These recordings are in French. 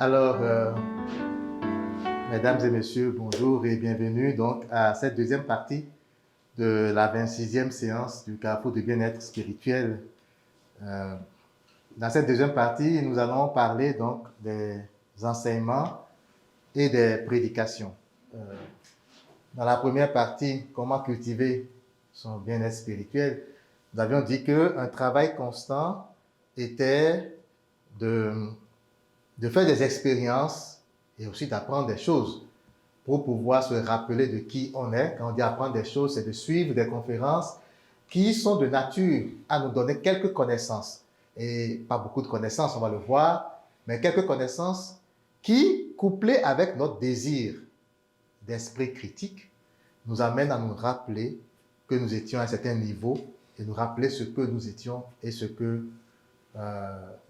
Alors, mesdames et messieurs, bonjour et bienvenue donc à cette deuxième partie de la 26e séance du Carrefour du bien-être spirituel. Euh, dans cette deuxième partie, nous allons parler donc des enseignements et des prédications. Dans la première partie, comment cultiver son bien-être spirituel, nous avions dit qu'un travail constant était de faire des expériences et aussi d'apprendre des choses pour pouvoir se rappeler de qui on est. Quand on dit apprendre des choses, c'est de suivre des conférences qui sont de nature à nous donner quelques connaissances. Et pas beaucoup de connaissances, on va le voir, mais quelques connaissances qui, couplées avec notre désir d'esprit critique, nous amènent à nous rappeler que nous étions à un certain niveau et nous rappeler ce que nous étions et ce que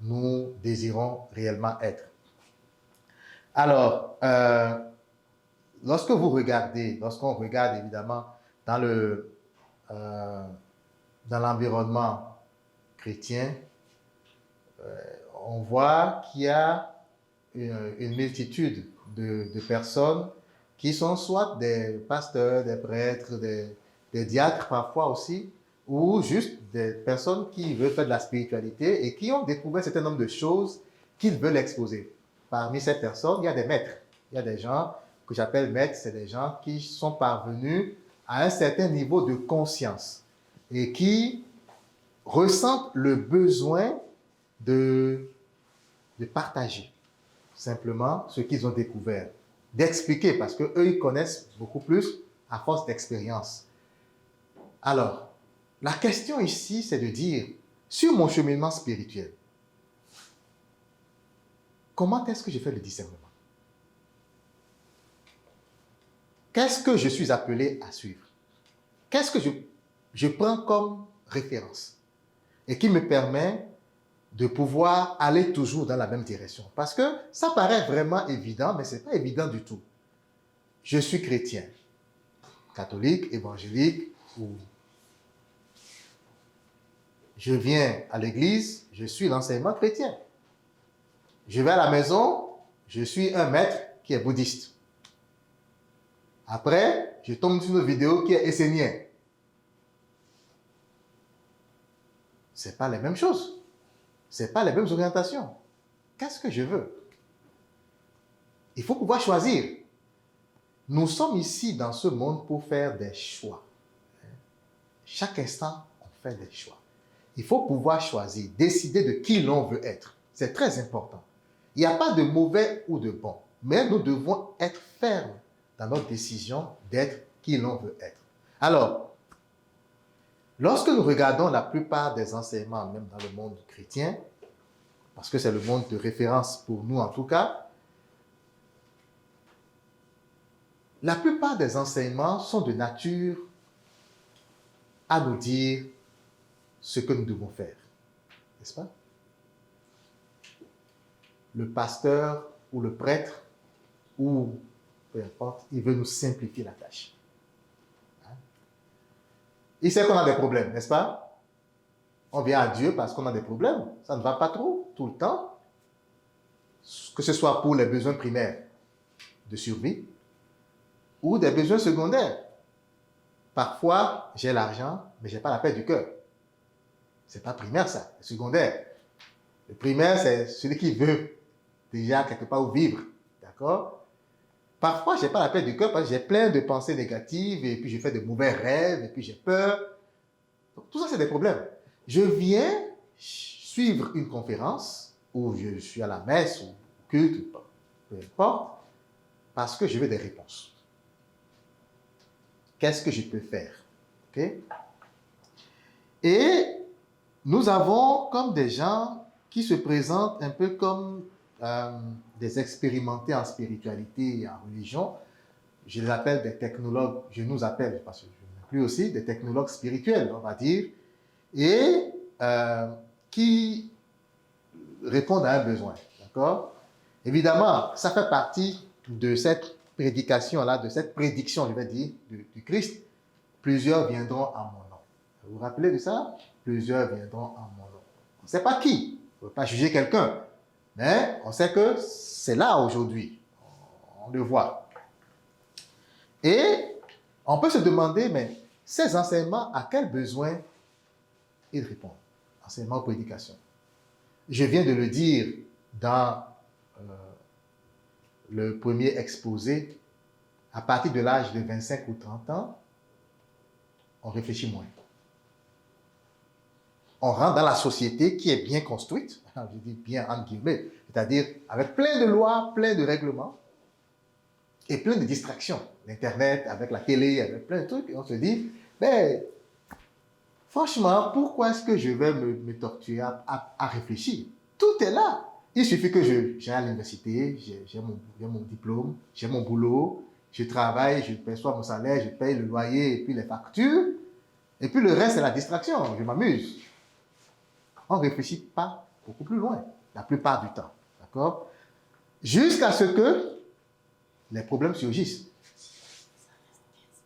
nous désirons réellement être. Alors, lorsqu'on regarde évidemment dans l'environnement chrétien, on voit qu'il y a une multitude de personnes qui sont soit des pasteurs, des prêtres, des diacres parfois aussi, ou juste des personnes qui veulent faire de la spiritualité et qui ont découvert un certain nombre de choses qu'ils veulent exposer. Parmi ces personnes, il y a des maîtres. Il y a des gens que j'appelle maîtres, c'est des gens qui sont parvenus à un certain niveau de conscience et qui ressentent le besoin de partager simplement ce qu'ils ont découvert, d'expliquer, parce qu'eux, ils connaissent beaucoup plus à force d'expérience. Alors, la question ici, c'est de dire, sur mon cheminement spirituel, comment est-ce que je fais le discernement? Qu'est-ce que je suis appelé à suivre? Qu'est-ce que je prends comme référence et qui me permet de pouvoir aller toujours dans la même direction? Parce que ça paraît vraiment évident, mais ce n'est pas évident du tout. Je suis chrétien, catholique, évangélique, ou je viens à l'église, je suis l'enseignement chrétien. Je vais à la maison, je suis un maître qui est bouddhiste. Après, je tombe sur une vidéo qui est essénienne. Ce n'est pas les mêmes choses. Ce n'est pas les mêmes orientations. Qu'est-ce que je veux? Il faut pouvoir choisir. Nous sommes ici dans ce monde pour faire des choix. Chaque instant, on fait des choix. Il faut pouvoir choisir, décider de qui l'on veut être. C'est très important. Il n'y a pas de mauvais ou de bon, mais nous devons être fermes dans notre décision d'être qui l'on veut être. Alors, lorsque nous regardons la plupart des enseignements, même dans le monde chrétien, parce que c'est le monde de référence pour nous en tout cas, la plupart des enseignements sont de nature à nous dire ce que nous devons faire. N'est-ce pas? Le pasteur ou le prêtre, ou peu importe, il veut nous simplifier la tâche. Il sait qu'on a des problèmes, n'est-ce pas? On vient à Dieu parce qu'on a des problèmes. Ça ne va pas trop, tout le temps. Que ce soit pour les besoins primaires de survie ou des besoins secondaires. Parfois, j'ai l'argent, mais je n'ai pas la paix du cœur. Ce n'est pas primaire, ça, c'est secondaire. Le primaire, c'est celui qui veut déjà quelque part où vivre. D'accord? Parfois, je n'ai pas la paix du cœur parce que j'ai plein de pensées négatives et puis je fais de mauvais rêves et puis j'ai peur. Donc, tout ça, c'est des problèmes. Je viens suivre une conférence ou je suis à la messe ou au culte, peu importe, parce que je veux des réponses. Qu'est-ce que je peux faire? Okay? Et nous avons comme des gens qui se présentent un peu comme des expérimentés en spiritualité et en religion. Je les appelle des technologues, je nous appelle, parce que je m'inclus aussi, des technologues spirituels, on va dire, et qui répondent à un besoin. D'accord? Évidemment, ça fait partie de cette prédication-là, de cette prédiction, je vais dire, du Christ. Plusieurs viendront en mon nom. Vous vous rappelez de ça? Plusieurs viendront en mon nom. On ne sait pas qui. On ne peut pas juger quelqu'un. Mais on sait que c'est là aujourd'hui. On le voit. Et on peut se demander, mais ces enseignements, à quels besoins ils répondent? Enseignement ou prédication. Je viens de le dire dans euh, le premier exposé. À partir de l'âge de 25 ou 30 ans, on réfléchit moins. On rentre dans la société qui est bien construite, je dis bien entre guillemets, c'est-à-dire avec plein de lois, plein de règlements et plein de distractions. L'Internet, avec la télé, avec plein de trucs. Et on se dit, mais franchement, pourquoi est-ce que je vais me torturer à réfléchir? Tout est là. Il suffit que j'aille à l'université, j'ai mon diplôme, j'ai mon boulot, je travaille, je perçois mon salaire, je paye le loyer et puis les factures. Et puis le reste, c'est la distraction. Je m'amuse. On ne réfléchit pas beaucoup plus loin, la plupart du temps. D'accord? Jusqu'à ce que les problèmes surgissent.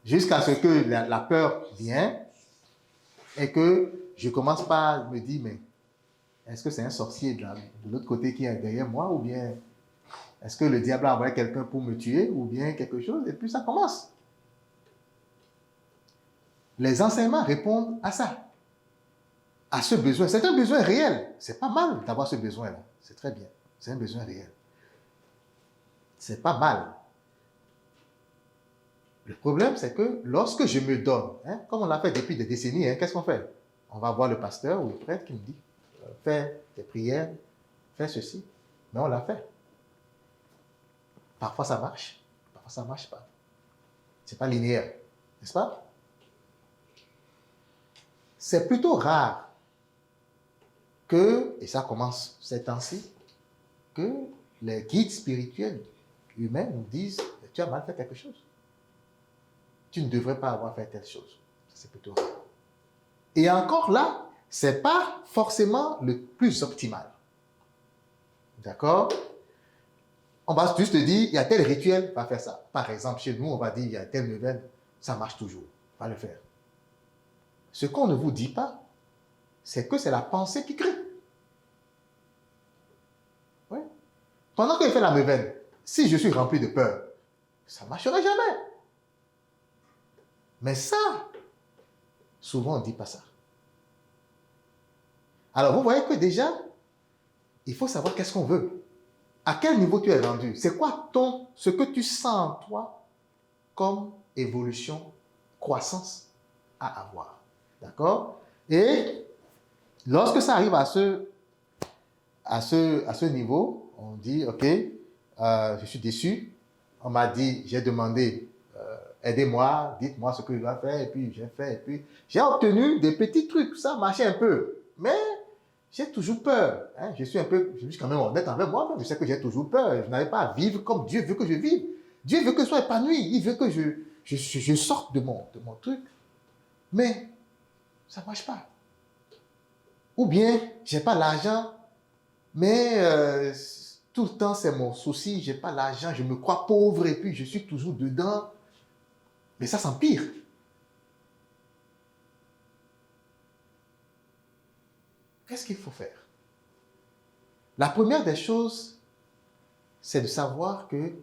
Jusqu'à ce que la peur vienne et que je commence par me dire, mais est-ce que c'est un sorcier de l'autre côté qui est derrière moi ou bien est-ce que le diable a envoyé quelqu'un pour me tuer ou bien quelque chose? Et puis ça commence. Les enseignements répondent à ça, à ce besoin. C'est un besoin réel. C'est pas mal d'avoir ce besoin-là. C'est très bien. C'est un besoin réel. C'est pas mal. Le problème, c'est que lorsque je me donne, comme on l'a fait depuis des décennies, qu'est-ce qu'on fait? On va voir le pasteur ou le prêtre qui nous dit, fais tes prières, fais ceci. Mais on l'a fait. Parfois ça marche, parfois ça ne marche pas. C'est pas linéaire, n'est-ce pas? C'est plutôt rare que, et ça commence ces temps-ci, que les guides spirituels humains nous disent, tu as mal fait quelque chose. Tu ne devrais pas avoir fait telle chose. C'est plutôt rare. Et encore là, ce n'est pas forcément le plus optimal. D'accord? On va juste dire, il y a tel rituel, va faire ça. Par exemple, chez nous, on va dire, il y a tel neuvaine, ça marche toujours, va le faire. Ce qu'on ne vous dit pas, c'est que c'est la pensée qui crée. Oui. Pendant que je fais la neuvaine, si je suis rempli de peur, ça ne marcherait jamais. Mais ça, souvent on ne dit pas ça. Alors vous voyez que déjà, il faut savoir qu'est-ce qu'on veut. À quel niveau tu es rendu? C'est quoi ce que tu sens en toi comme évolution, croissance à avoir? D'accord? Et lorsque ça arrive à ce niveau, on dit, ok, je suis déçu. On m'a dit, j'ai demandé, aidez-moi, dites-moi ce que je dois faire, et puis j'ai fait, et puis j'ai obtenu des petits trucs, ça marchait un peu, mais j'ai toujours peur. Je suis quand même honnête avec moi, je sais que j'ai toujours peur. Je n'arrive pas à vivre comme Dieu veut que je vive. Dieu veut que je sois épanoui, il veut que je sorte de mon truc, mais ça ne marche pas. Ou bien, je n'ai pas l'argent, mais tout le temps, c'est mon souci, je n'ai pas l'argent, je me crois pauvre et puis je suis toujours dedans. Mais ça s'empire. Qu'est-ce qu'il faut faire? La première des choses, c'est de savoir que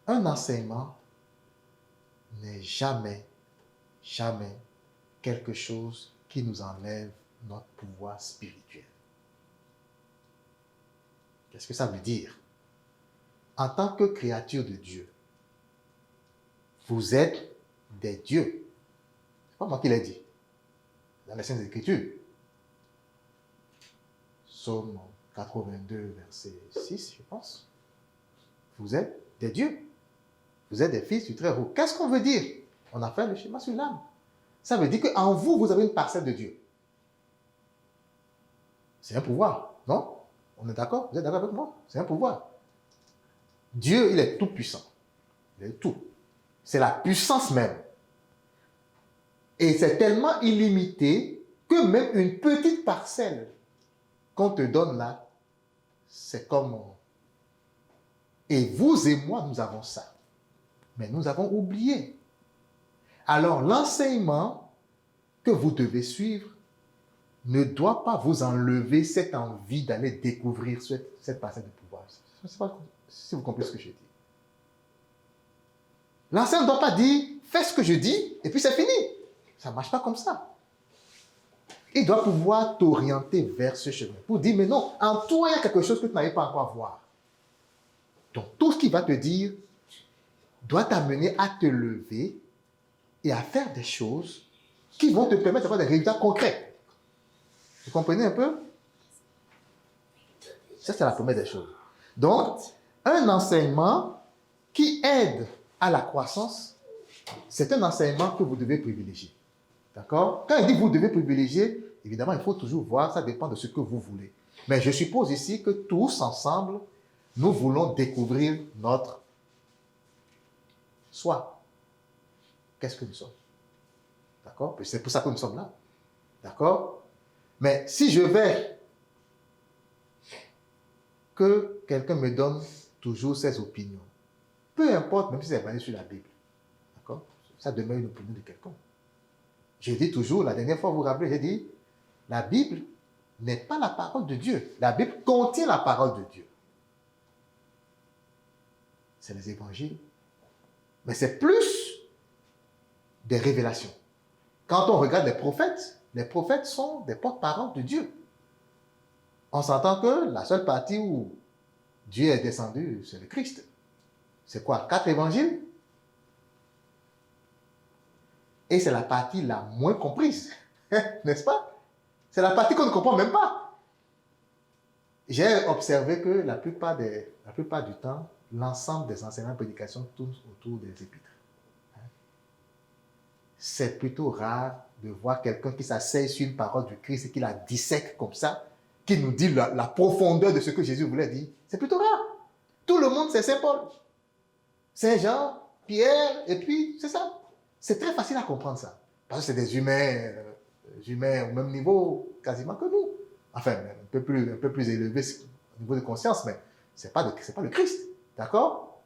un enseignement n'est jamais, jamais quelque chose qui nous enlève notre pouvoir spirituel. Qu'est-ce que ça veut dire? En tant que créature de Dieu, vous êtes des dieux. C'est pas moi qui l'ai dit. Dans les Saintes Écritures. Psaume 82, verset 6, je pense. Vous êtes des dieux. Vous êtes des fils du Très-Haut. Qu'est-ce qu'on veut dire? On a fait le schéma sur l'âme. Ça veut dire qu'en vous, vous avez une parcelle de Dieu. C'est un pouvoir, non? On est d'accord? Vous êtes d'accord avec moi? C'est un pouvoir. Dieu, il est tout puissant. Il est tout. C'est la puissance même. Et c'est tellement illimité que même une petite parcelle qu'on te donne là, c'est comme... Et vous et moi, nous avons ça. Mais nous avons oublié. Alors, l'enseignement que vous devez suivre ne doit pas vous enlever cette envie d'aller découvrir cette parcelle de pouvoir. Je ne sais pas si vous comprenez ce que je dis. L'enseignant ne doit pas dire, fais ce que je dis, et puis c'est fini. Ça ne marche pas comme ça. Il doit pouvoir t'orienter vers ce chemin. Pour dire, mais non, en toi, il y a quelque chose que tu n'arrives pas encore à voir. Donc, tout ce qu'il va te dire doit t'amener à te lever et à faire des choses qui vont te permettre d'avoir des résultats concrets. Vous comprenez un peu? Ça, c'est la première des choses. Donc, un enseignement qui aide à la croissance, c'est un enseignement que vous devez privilégier. D'accord? Quand il dit vous devez privilégier, évidemment, il faut toujours voir, ça dépend de ce que vous voulez. Mais je suppose ici que tous ensemble, nous voulons découvrir notre soi. Qu'est-ce que nous sommes? D'accord? C'est pour ça que nous sommes là. D'accord? Mais si je vais que quelqu'un me donne toujours ses opinions, peu importe, même si c'est basé sur la Bible, d'accord? Ça demeure une opinion de quelqu'un. Je dis toujours, la dernière fois, vous vous rappelez, j'ai dit, la Bible n'est pas la parole de Dieu. La Bible contient la parole de Dieu. C'est les évangiles. Mais c'est plus des révélations. Quand on regarde les prophètes sont des porte-paroles de Dieu. On s'entend que la seule partie où Dieu est descendu, c'est le Christ. C'est quoi? 4 évangiles? Et c'est la partie la moins comprise. N'est-ce pas? C'est la partie qu'on ne comprend même pas. J'ai observé que la plupart du temps, l'ensemble des enseignements de prédication tournent autour des épîtres. C'est plutôt rare de voir quelqu'un qui s'asseye sur une parole du Christ et qui la dissèque comme ça, qui nous dit la profondeur de ce que Jésus voulait dire. C'est plutôt rare. Tout le monde, c'est Saint Paul, Saint Jean, Pierre, et puis c'est ça. C'est très facile à comprendre ça. Parce que c'est des humains au même niveau quasiment que nous. Enfin, un peu plus élevé au niveau de conscience, mais c'est pas le Christ. D'accord?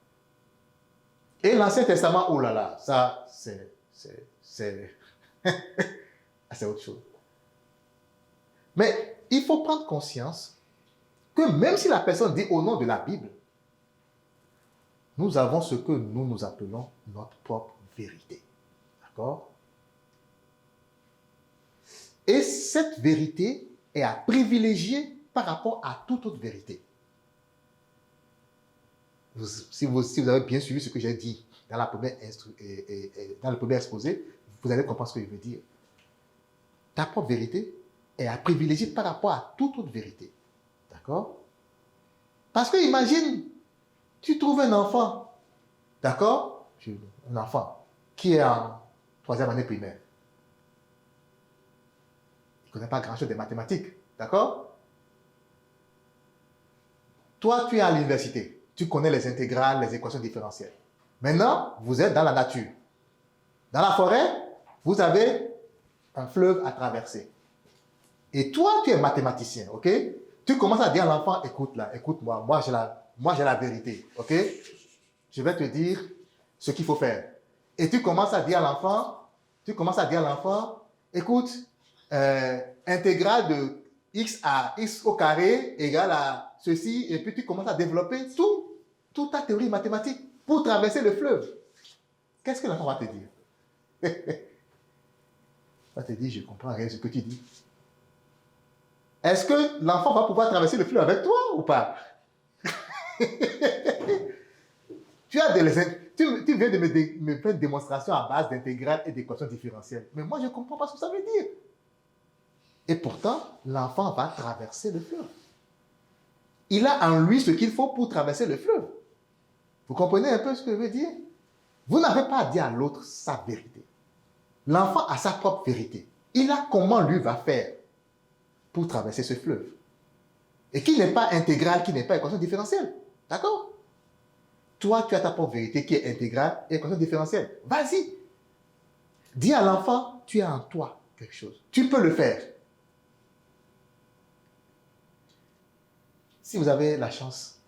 Et l'Ancien Testament, oh là là, ça, c'est autre chose. Mais il faut prendre conscience que même si la personne dit au nom de la Bible, nous avons ce que nous appelons notre propre vérité. D'accord? Et cette vérité est à privilégier par rapport à toute autre vérité. Si vous avez bien suivi ce que j'ai dit dans le premier exposé, vous allez comprendre ce que je veux dire. Ta propre vérité est à privilégier par rapport à toute autre vérité. D'accord? Parce que imagine, tu trouves un enfant, d'accord? Un enfant qui est en 3e année primaire. Il ne connaît pas grand-chose des mathématiques, d'accord? Toi, tu es à l'université. Tu connais les intégrales, les équations différentielles. Maintenant, vous êtes dans la nature. Dans la forêt, vous avez un fleuve à traverser. Et toi, tu es mathématicien, ok? Tu commences à dire à l'enfant, écoute-moi, moi j'ai la vérité, ok? Je vais te dire ce qu'il faut faire. Et tu commences à dire à l'enfant, écoute, intégrale de x à x au carré égale à ceci, et puis tu commences à développer toute ta théorie mathématique pour traverser le fleuve. Qu'est-ce que l'enfant va te dire? Il va te dire, je comprends rien de ce que tu dis. Est-ce que l'enfant va pouvoir traverser le fleuve avec toi ou pas? Tu viens de me faire une démonstration à base d'intégrales et d'équations différentielles. Mais moi, je ne comprends pas ce que ça veut dire. Et pourtant, l'enfant va traverser le fleuve. Il a en lui ce qu'il faut pour traverser le fleuve. Vous comprenez un peu ce que je veux dire? Vous n'avez pas à dire à l'autre sa vérité. L'enfant a sa propre vérité. Il a comment lui va faire pour traverser ce fleuve. Et qui n'est pas intégral, qui n'est pas équation différentielle. D'accord? Toi, tu as ta propre vérité qui est intégrale et équation différentielle. Vas-y. Dis à l'enfant, tu as en toi quelque chose. Tu peux le faire. Si vous avez la chance,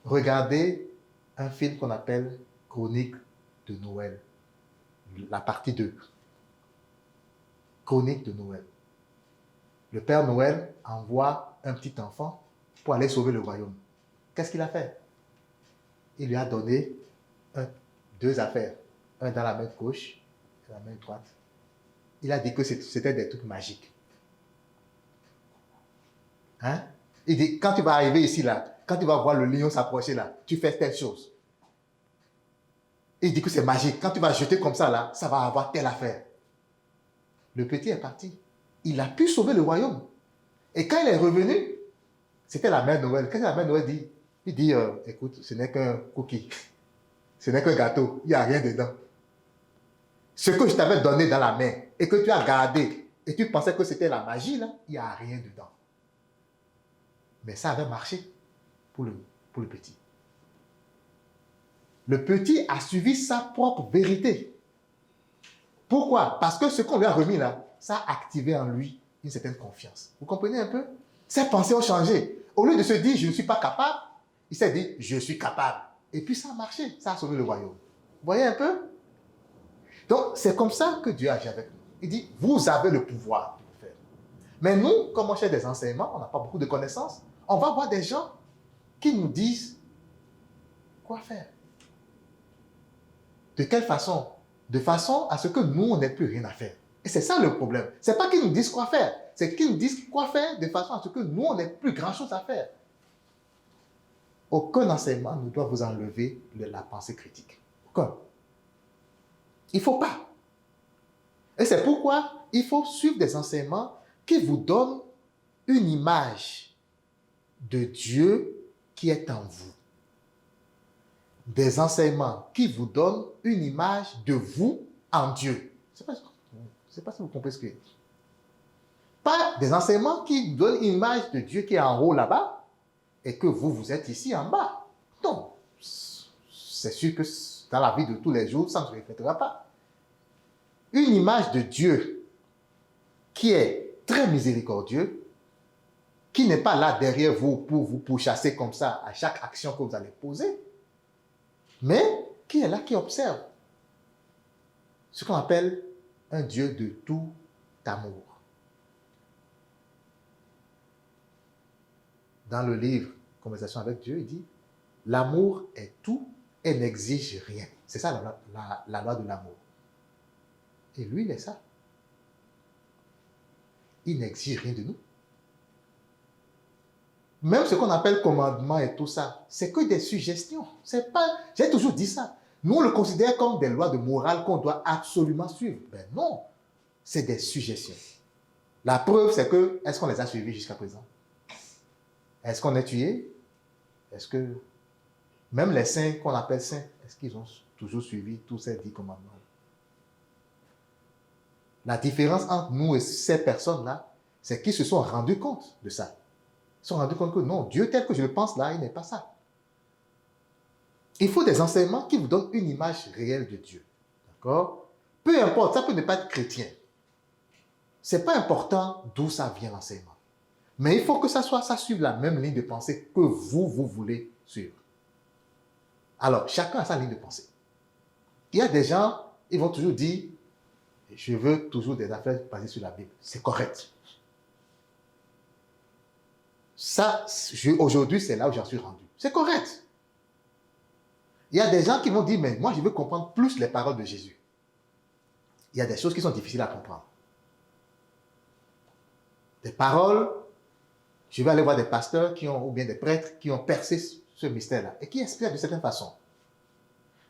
regardez un film qu'on appelle Chronique de Noël. La partie 2. Chronique de Noël. Le Père Noël envoie un petit enfant pour aller sauver le royaume. Qu'est-ce qu'il a fait? Il lui a donné deux affaires. Un dans la main gauche et la main droite. Il a dit que c'était des trucs magiques. Hein? Il dit, quand tu vas arriver ici, là, quand tu vas voir le lion s'approcher, là, tu fais telle chose. Il dit que c'est magique. Quand tu vas jeter comme ça, là, ça va avoir telle affaire. Le petit est parti. Il a pu sauver le royaume. Et quand il est revenu, c'était la mère Noël. Qu'est-ce que la mère Noël dit? Il dit, écoute, ce n'est qu'un cookie. Ce n'est qu'un gâteau. Il n'y a rien dedans. Ce que je t'avais donné dans la main et que tu as gardé et tu pensais que c'était la magie, là, il n'y a rien dedans. Mais ça avait marché pour le petit. Le petit a suivi sa propre vérité. Pourquoi? Parce que ce qu'on lui a remis là, ça a activé en lui une certaine confiance. Vous comprenez un peu? Ses pensées ont changé. Au lieu de se dire, je ne suis pas capable, il s'est dit, je suis capable. Et puis ça a marché, ça a sauvé le royaume. Vous voyez un peu? Donc, c'est comme ça que Dieu agit avec nous. Il dit, vous avez le pouvoir de le faire. Mais nous, comme on cherche des enseignements, on n'a pas beaucoup de connaissances, on va voir des gens qui nous disent quoi faire. De quelle façon? De façon à ce que nous, on n'ait plus rien à faire. Et c'est ça le problème. Ce n'est pas qu'ils nous disent quoi faire, c'est qu'ils nous disent quoi faire de façon à ce que nous, on n'ait plus grand-chose à faire. Aucun enseignement ne doit vous enlever la pensée critique. Aucun. Il ne faut pas. Et c'est pourquoi il faut suivre des enseignements qui vous donnent une image de Dieu qui est en vous. Des enseignements qui vous donnent une image de vous en Dieu. Je ne sais pas si vous comprenez ce que je dis. Pas des enseignements qui donnent une image de Dieu qui est en haut là-bas et que vous êtes ici en bas. Non. C'est sûr que dans la vie de tous les jours, ça ne se répétera pas. Une image de Dieu qui est très miséricordieux, qui n'est pas là derrière vous pour vous pourchasser comme ça à chaque action que vous allez poser, mais qui est là, qui observe. Ce qu'on appelle un Dieu de tout amour. Dans le livre Conversation avec Dieu, il dit, l'amour est tout et n'exige rien. C'est ça la loi de l'amour. Et lui, il est ça. Il n'exige rien de nous. Même ce qu'on appelle commandement et tout ça, c'est que des suggestions. C'est pas, j'ai toujours dit ça. Nous, on le considère comme des lois de morale qu'on doit absolument suivre. Ben non, c'est des suggestions. La preuve, c'est que, est-ce qu'on les a suivis jusqu'à présent? Est-ce qu'on est tué? Est-ce que, même les saints qu'on appelle saints, est-ce qu'ils ont toujours suivi tous ces 10 commandements? La différence entre nous et ces personnes-là, c'est qu'ils se sont rendus compte de ça. Ils se sont rendus compte que non, Dieu tel que je le pense là, il n'est pas ça. Il faut des enseignements qui vous donnent une image réelle de Dieu. D'accord? Peu importe, ça peut ne pas être chrétien. Ce n'est pas important d'où ça vient l'enseignement. Mais il faut que ça suive la même ligne de pensée que vous voulez suivre. Alors, chacun a sa ligne de pensée. Il y a des gens, ils vont toujours dire, je veux toujours des affaires basées sur la Bible. C'est correct. Ça, aujourd'hui, c'est là où j'en suis rendu. C'est correct. Il y a des gens qui vont dire, mais moi, je veux comprendre plus les paroles de Jésus. Il y a des choses qui sont difficiles à comprendre. Des paroles, je vais aller voir des pasteurs ou bien des prêtres qui ont percé ce mystère-là et qui expliquent de certaine façon.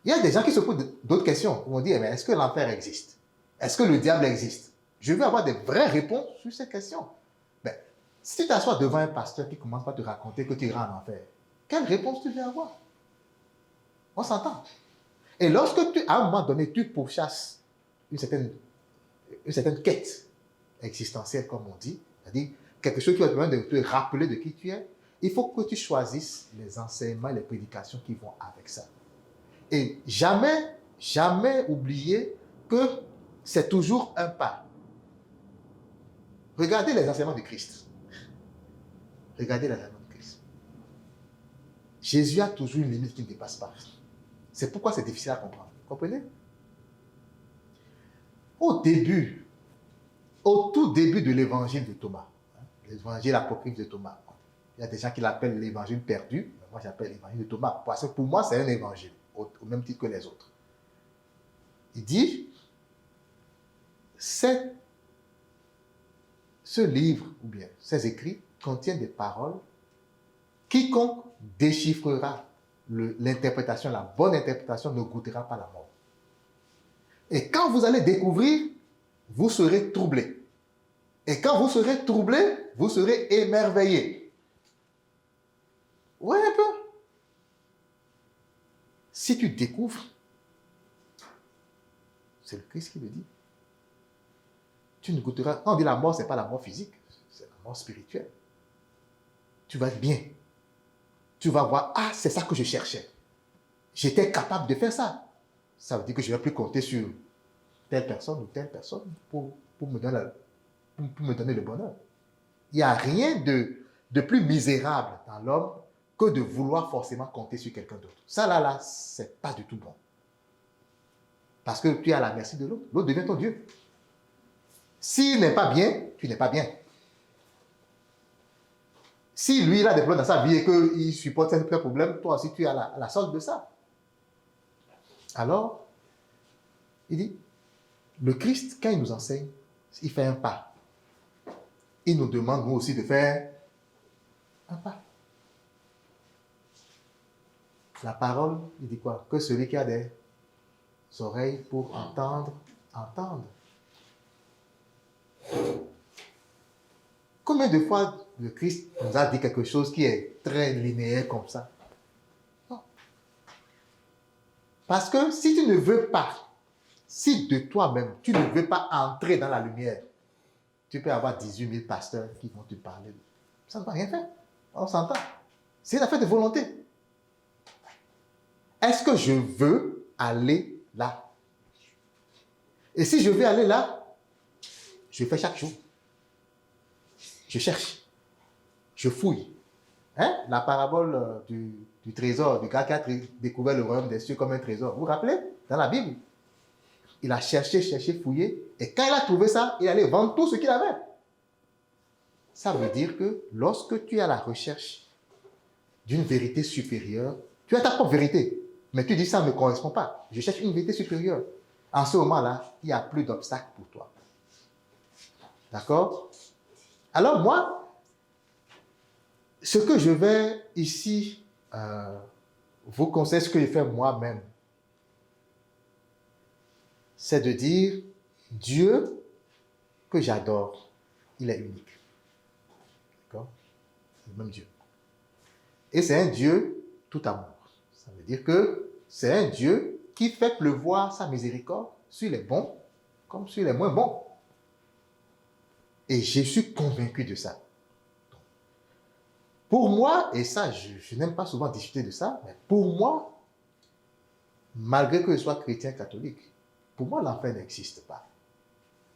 Il y a des gens qui se posent d'autres questions. Ils vont dire, mais est-ce que l'enfer existe? Est-ce que le diable existe? Je veux avoir des vraies réponses sur ces questions. Ben, si tu t'assois devant un pasteur qui commence par te raconter que tu iras en enfer, quelle réponse tu veux avoir? On s'entend. Et lorsque à un moment donné, tu pourchasses une certaine quête existentielle, comme on dit, c'est-à-dire quelque chose qui va te permettre de te rappeler de qui tu es, il faut que tu choisisses les enseignements et les prédications qui vont avec ça. Et jamais, jamais oublier que c'est toujours un pas. Regardez les enseignements de Christ. Regardez les enseignements de Christ. Jésus a toujours une limite qui ne dépasse pas. C'est pourquoi c'est difficile à comprendre. Vous comprenez? Au tout début de l'évangile de Thomas, l'évangile apocryphe de Thomas. Il y a des gens qui l'appellent l'évangile perdu, mais moi j'appelle l'évangile de Thomas, parce que pour moi c'est un évangile, au même titre que les autres. Il dit, ce livre, ou bien ces écrits, contiennent des paroles. Quiconque déchiffrera l'interprétation, la bonne interprétation, ne goûtera pas la mort. Et quand vous allez découvrir, vous serez troublés. Et quand vous serez troublés, vous serez émerveillés. Ouais, un peu. Si tu découvres, c'est le Christ qui le dit. Tu ne goûteras. Quand on dit la mort, ce n'est pas la mort physique, c'est la mort spirituelle. Tu vas être bien. Tu vas voir, ah, c'est ça que je cherchais. J'étais capable de faire ça. Ça veut dire que je ne vais plus compter sur telle personne ou telle personne pour me donner le bonheur. Il n'y a rien de plus misérable dans l'homme que de vouloir forcément compter sur quelqu'un d'autre. Ça, là, c'est pas du tout bon. Parce que tu es à la merci de l'autre. L'autre devient ton Dieu. S'il n'est pas bien, tu n'es pas bien. Si lui, il a des problèmes dans sa vie et qu'il supporte certains problèmes, toi aussi, tu es à la solde de ça. Alors, il dit, le Christ, quand il nous enseigne, il fait un pas. Il nous demande, nous aussi, de faire un pas. La parole, il dit quoi? Que celui qui a des oreilles pour entendre, entende. Combien de fois le Christ nous a dit quelque chose qui est très linéaire comme ça? Non. Parce que si tu ne veux pas, si de toi-même, tu ne veux pas entrer dans la lumière, tu peux avoir 18 000 pasteurs qui vont te parler. Ça ne va rien faire. On s'entend. C'est une affaire de volonté. Est-ce que je veux aller là? Et si je veux aller là, je fais chaque jour. Je cherche. Je fouille. Hein? La parabole du trésor, du gars qui a découvert le royaume des cieux comme un trésor. Vous vous rappelez? Dans la Bible. Il a cherché, fouillé. Et quand il a trouvé ça, il allait vendre tout ce qu'il avait. Ça veut dire que lorsque tu es à la recherche d'une vérité supérieure, tu as ta propre vérité. Mais tu dis ça ne me correspond pas. Je cherche une vérité supérieure. En ce moment-là, il n'y a plus d'obstacle pour toi. D'accord? Alors moi, ce que je vais ici vous conseiller, ce que je fais moi-même, c'est de dire, Dieu que j'adore, il est unique. D'accord? C'est le même Dieu. Et c'est un Dieu tout amour. Ça veut dire que c'est un Dieu qui fait pleuvoir sa miséricorde sur les bons comme sur les moins bons. Et je suis convaincu de ça. Pour moi, et ça, je n'aime pas souvent discuter de ça, mais pour moi, malgré que je sois chrétien catholique, pour moi, l'enfer n'existe pas.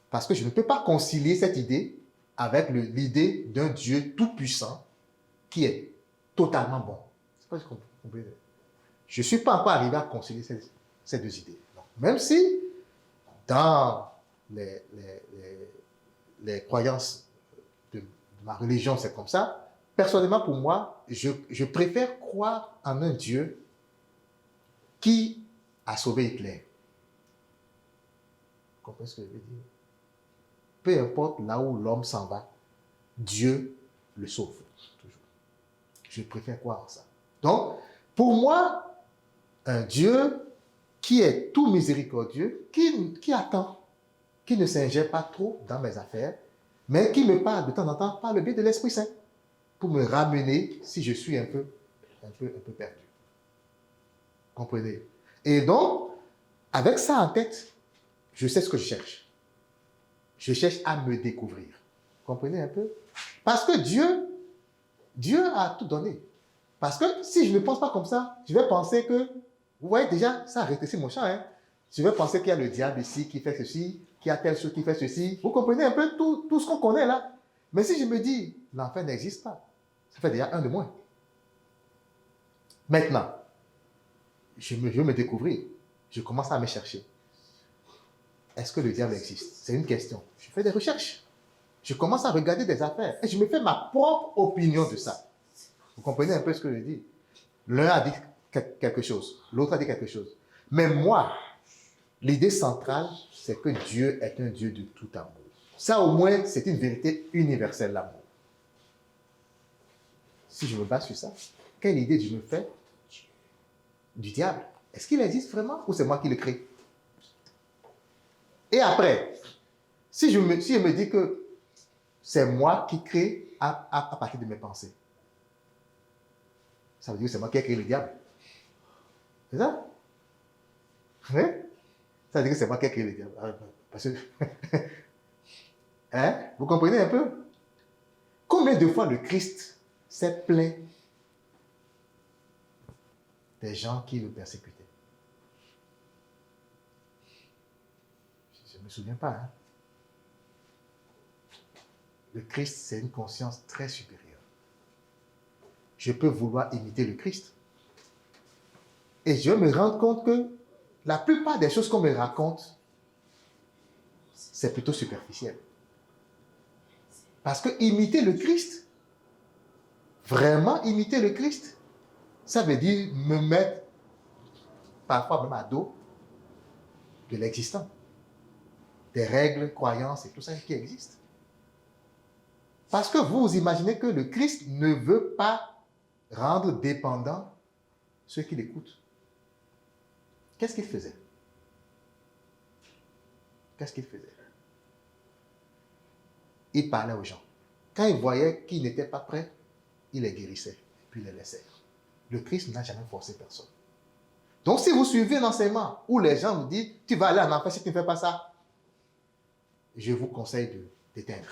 Parce que je ne peux pas concilier cette idée avec l'idée d'un Dieu tout-puissant qui est totalement bon. C'est pas ce qu'on peut dire. Je ne suis pas encore arrivé à concilier ces deux idées. Donc, même si, dans les croyances de ma religion, c'est comme ça, personnellement, pour moi, je préfère croire en un Dieu qui a sauvé Hitler. Vous comprenez ce que je veux dire? Peu importe là où l'homme s'en va, Dieu le sauve. Toujours. Je préfère croire en ça. Donc, pour moi, un Dieu qui est tout miséricordieux, qui attend, qui ne s'ingère pas trop dans mes affaires, mais qui me parle de temps en temps par le biais de l'Esprit Saint, pour me ramener si je suis un peu perdu. Comprenez? Et donc, avec ça en tête, je sais ce que je cherche. Je cherche à me découvrir. Comprenez un peu? Parce que Dieu a tout donné. Parce que si je ne pense pas comme ça, je vais penser que, vous voyez déjà, ça rétrécit mon champ. Hein? Je vais penser qu'il y a le diable ici qui fait ceci, qu'il y a telle chose qui fait ceci. Vous comprenez un peu tout ce qu'on connaît là? Mais si je me dis, l'enfer n'existe pas, ça fait déjà un de moins. Maintenant, je veux me découvrir. Je commence à me chercher. Est-ce que le diable existe? C'est une question. Je fais des recherches. Je commence à regarder des affaires et je me fais ma propre opinion de ça. Vous comprenez un peu ce que je dis? L'un a dit quelque chose, l'autre a dit quelque chose. Mais moi, l'idée centrale, c'est que Dieu est un Dieu de tout amour. Ça, au moins, c'est une vérité universelle, l'amour. Si je me base sur ça, quelle idée je me fais du diable? Est-ce qu'il existe vraiment ou c'est moi qui le crée? Et après, si je me dis que c'est moi qui crée à partir de mes pensées, ça veut dire que c'est moi qui ai créé le diable. C'est ça? Oui? Ça veut dire que c'est moi qui ai créé le diable. Parce que... hein? Vous comprenez un peu? Combien de fois le Christ s'est plaint des gens qui le persécutaient? Je ne me souviens pas. Hein? Le Christ, c'est une conscience très supérieure. Je peux vouloir imiter le Christ. Et je vais me rendre compte que la plupart des choses qu'on me raconte, c'est plutôt superficiel. Parce que imiter le Christ, vraiment imiter le Christ, ça veut dire me mettre parfois même à dos de l'existant, des règles, croyances et tout ça qui existent. Parce que vous imaginez que le Christ ne veut pas rendre dépendants ceux qui l'écoutent. Qu'est-ce qu'il faisait? Qu'est-ce qu'il faisait? Il parlait aux gens. Quand il voyait qu'ils n'étaient pas prêts, il les guérissait, puis il les laissait. Le Christ n'a jamais forcé personne. Donc, si vous suivez un enseignement où les gens vous disent « tu vas aller en enfer si tu ne fais pas ça », je vous conseille d'éteindre.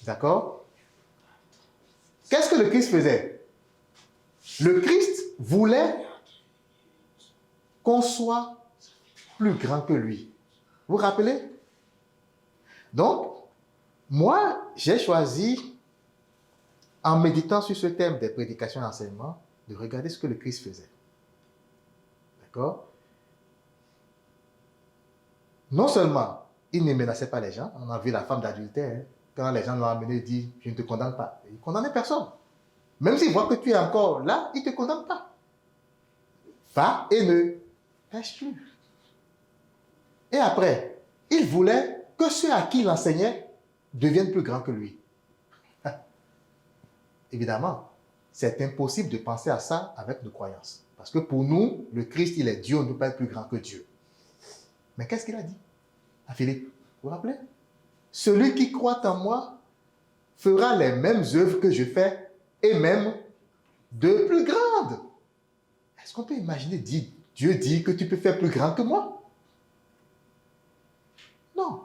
D'accord? Qu'est-ce que le Christ faisait? Le Christ voulait qu'on soit plus grand que lui. Vous vous rappelez? Donc, moi, j'ai choisi, en méditant sur ce thème des prédications et enseignements, de regarder ce que le Christ faisait. D'accord? Non seulement il ne menaçait pas les gens, on a vu la femme d'adultère, hein, quand les gens l'ont amené, il dit « je ne te condamne pas ». Il ne condamnait personne. Même s'il voit que tu es encore là, il ne te condamne pas. Va et ne pêche plus. Et après, il voulait que ceux à qui il enseignait deviennent plus grands que lui. Évidemment, c'est impossible de penser à ça avec nos croyances. Parce que pour nous, le Christ, il est Dieu, on ne peut pas être plus grand que Dieu. Mais qu'est-ce qu'il a dit à Philippe? Vous vous rappelez? Celui qui croit en moi fera les mêmes œuvres que je fais et même de plus grandes. Est-ce qu'on peut imaginer Dieu dit que tu peux faire plus grand que moi? Non.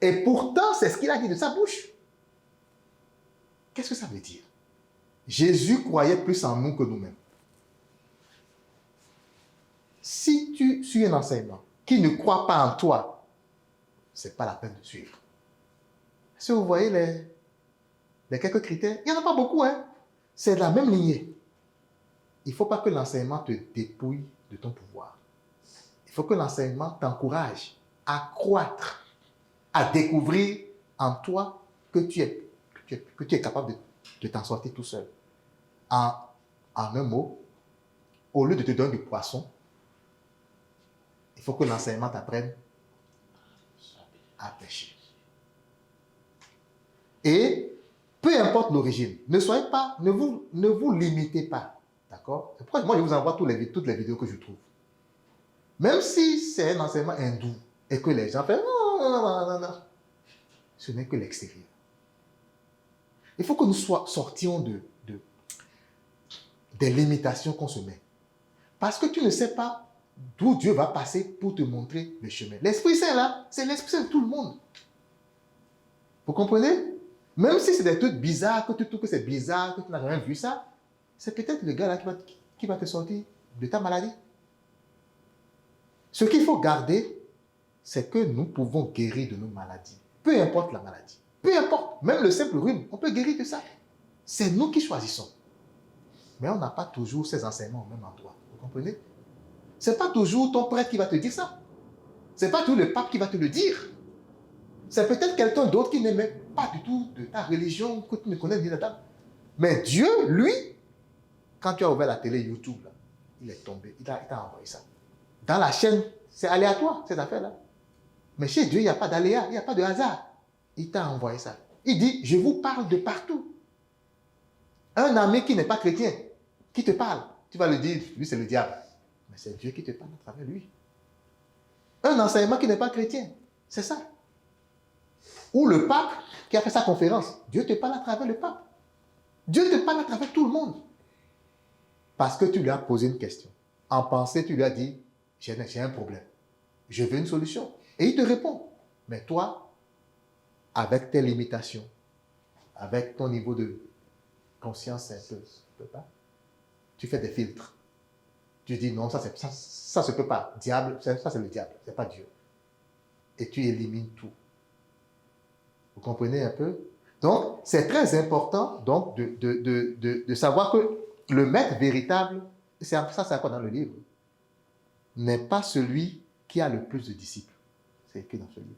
Et pourtant, c'est ce qu'il a dit de sa bouche. Qu'est-ce que ça veut dire? Jésus croyait plus en nous que nous-mêmes. Si tu suis un enseignement qui ne croit pas en toi, ce n'est pas la peine de suivre. Si vous voyez les quelques critères, il n'y en a pas beaucoup, hein? C'est de la même lignée. Il ne faut pas que l'enseignement te dépouille de ton pouvoir. Il faut que l'enseignement t'encourage à croître, à découvrir en toi que tu es capable de t'en sortir tout seul. En un mot, au lieu de te donner du poisson, il faut que l'enseignement t'apprenne à pêcher. Et peu importe l'origine, ne vous limitez pas. D'accord? C'est pourquoi moi je vous envoie toutes les vidéos que je trouve. Même si c'est un enseignement hindou et que les gens font non, ce n'est que l'extérieur. Il faut que nous sortions des limitations qu'on se met. Parce que tu ne sais pas d'où Dieu va passer pour te montrer le chemin. L'Esprit Saint là, c'est l'Esprit Saint de tout le monde. Vous comprenez? Même si c'est des trucs bizarres, que tu trouves que c'est bizarre, que tu n'as jamais vu ça, c'est peut-être le gars là qui va te sortir de ta maladie. Ce qu'il faut garder, c'est que nous pouvons guérir de nos maladies. Peu importe la maladie. Peu importe. Même le simple rhume, on peut guérir de ça. C'est nous qui choisissons. Mais on n'a pas toujours ces enseignements au même endroit. Vous comprenez? Ce n'est pas toujours ton prêtre qui va te dire ça. Ce n'est pas toujours le pape qui va te le dire. C'est peut-être quelqu'un d'autre qui n'aimait pas du tout de ta religion, que tu ne connais ni la dame. Mais Dieu, lui, quand tu as ouvert la télé YouTube, là, il est tombé, il t'a envoyé ça. Dans la chaîne, c'est aléatoire, cette affaire-là. Mais chez Dieu, il n'y a pas d'aléa, il n'y a pas de hasard. Il t'a envoyé ça. Il dit, je vous parle de partout. Un ami qui n'est pas chrétien, qui te parle, tu vas lui dire, lui c'est le diable. Mais c'est Dieu qui te parle à travers lui. Un enseignement qui n'est pas chrétien, c'est ça. Ou le pape qui a fait sa conférence, Dieu te parle à travers le pape. Dieu te parle à travers tout le monde. Parce que tu lui as posé une question. En pensée, tu lui as dit, j'ai un problème. Je veux une solution. Et il te répond. Mais toi, avec tes limitations, avec ton niveau de conscience un peu pas, tu fais des filtres. Tu dis non, ça se peut pas. Diable, ça c'est le diable, c'est pas Dieu. Et tu élimines tout. Vous comprenez un peu? Donc, c'est très important donc, de savoir que le maître véritable, c'est quoi dans le livre, n'est pas celui qui a le plus de disciples. C'est écrit dans ce livre.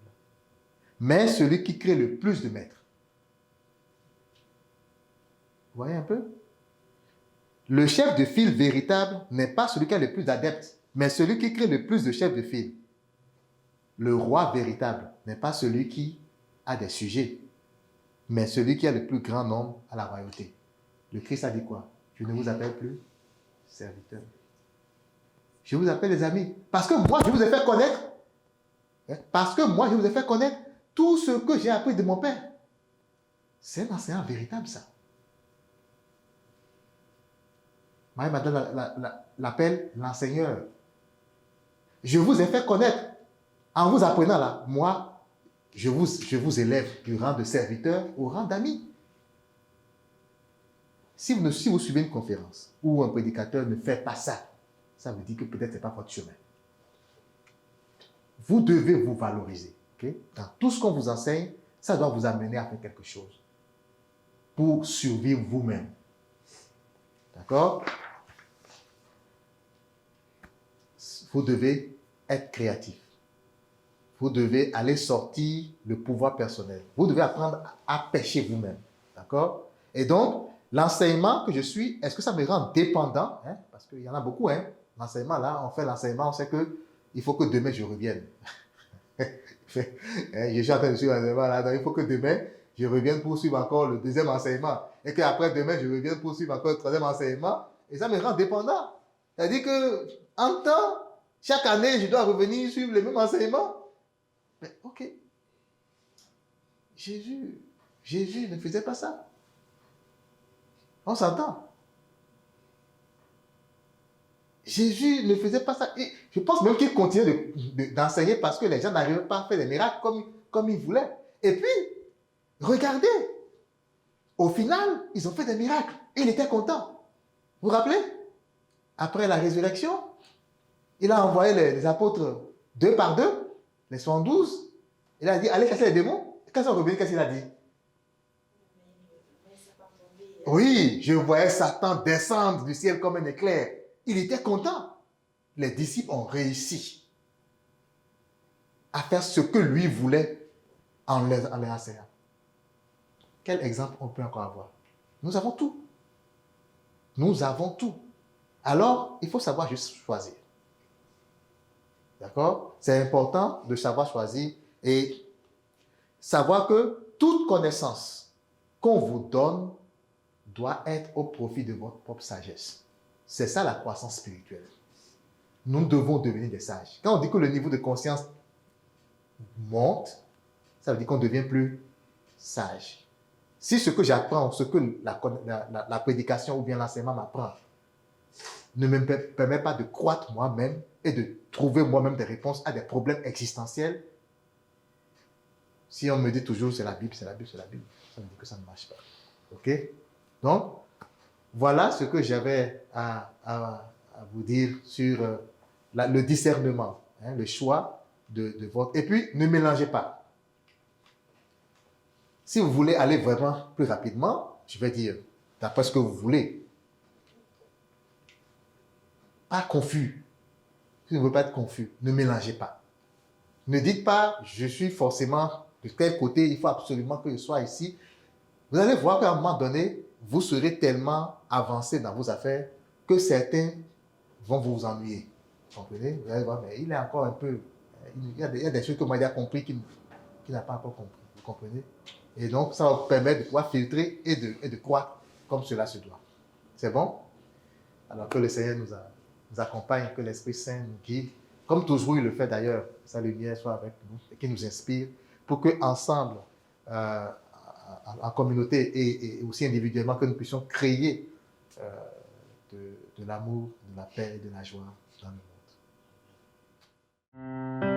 Mais celui qui crée le plus de maîtres. Vous voyez un peu? Le chef de file véritable n'est pas celui qui a le plus d'adeptes, mais celui qui crée le plus de chefs de file. Le roi véritable n'est pas celui qui a des sujets, mais celui qui a le plus grand nombre à la royauté. Le Christ a dit quoi? Je ne vous appelle plus serviteurs. Je vous appelle les amis. Parce que moi, je vous ai fait connaître. Parce que moi, je vous ai fait connaître tout ce que j'ai appris de mon Père. C'est un enseignant véritable, ça. Marie-Madeleine l'appelle l'enseigneur. Je vous ai fait connaître. En vous apprenant là, moi, je vous élève du rang de serviteur au rang d'ami. Si vous suivez une conférence où un prédicateur ne fait pas ça, ça veut dire que peut-être ce n'est pas votre chemin. Vous devez vous valoriser. Okay? Dans tout ce qu'on vous enseigne, ça doit vous amener à faire quelque chose pour survivre vous-même. D'accord? Vous devez être créatif. Vous devez aller sortir le pouvoir personnel. Vous devez apprendre à pêcher vous-même. D'accord? Et donc, l'enseignement que je suis, est-ce que ça me rend dépendant? Parce qu'il y en a beaucoup. L'enseignement, là, on fait l'enseignement, on sait qu'il faut que demain je revienne. Je suis en train de suivre l'enseignement là, donc il faut que demain je revienne pour suivre encore le deuxième enseignement. Et qu'après demain, je revienne pour suivre encore le troisième enseignement. Et ça me rend dépendant. C'est-à-dire qu'en temps, chaque année, je dois revenir suivre le même enseignement. Mais ok. Jésus ne faisait pas ça. On s'entend. Jésus ne faisait pas ça. Et je pense même qu'il continuait d'enseigner parce que les gens n'arrivaient pas à faire des miracles comme ils voulaient. Et puis, regardez. Au final, ils ont fait des miracles. Et il était content. Vous vous rappelez? Après la résurrection, il a envoyé les apôtres 2 par 2, les 112. Il a dit, allez chasser les démons. Quand ils sont revenus, qu'est-ce qu'il a dit? Oui, je voyais Satan descendre du ciel comme un éclair. Il était content. Les disciples ont réussi à faire ce que lui voulait en les enseignant. Quel exemple on peut encore avoir? Nous avons tout. Nous avons tout. Alors, il faut savoir juste choisir. D'accord? C'est important de savoir choisir et savoir que toute connaissance qu'on vous donne doit être au profit de votre propre sagesse. C'est ça la croissance spirituelle. Nous devons devenir des sages. Quand on dit que le niveau de conscience monte, ça veut dire qu'on devient plus sage. Si ce que j'apprends, ce que la prédication ou bien l'enseignement m'apprend ne me permet pas de croître moi-même et de trouver moi-même des réponses à des problèmes existentiels, si on me dit toujours c'est la Bible, c'est la Bible, c'est la Bible, ça veut dire que ça ne marche pas. Ok? Donc, voilà ce que j'avais à vous dire sur le discernement, le choix de votre... Et puis, ne mélangez pas. Si vous voulez aller vraiment plus rapidement, je vais dire, d'après ce que vous voulez, pas confus. Si vous ne voulez pas être confus, ne mélangez pas. Ne dites pas, je suis forcément de quel côté il faut absolument que je sois ici. Vous allez voir qu'à un moment donné, vous serez tellement avancé dans vos affaires que certains vont vous ennuyer. Vous comprenez? Vous allez voir, mais il est encore un peu... il y a des choses que moi, il a compris qu'il n'a pas encore compris. Vous comprenez? Et donc, ça va vous permettre de pouvoir filtrer et de croître comme cela se doit. C'est bon? Alors que le Seigneur nous accompagne, que l'Esprit Saint nous guide, comme toujours il le fait d'ailleurs, sa lumière soit avec nous et qu'il nous inspire pour qu'ensemble, en communauté et aussi individuellement, que nous puissions créer euh, de l'amour, de la paix et de la joie dans le monde.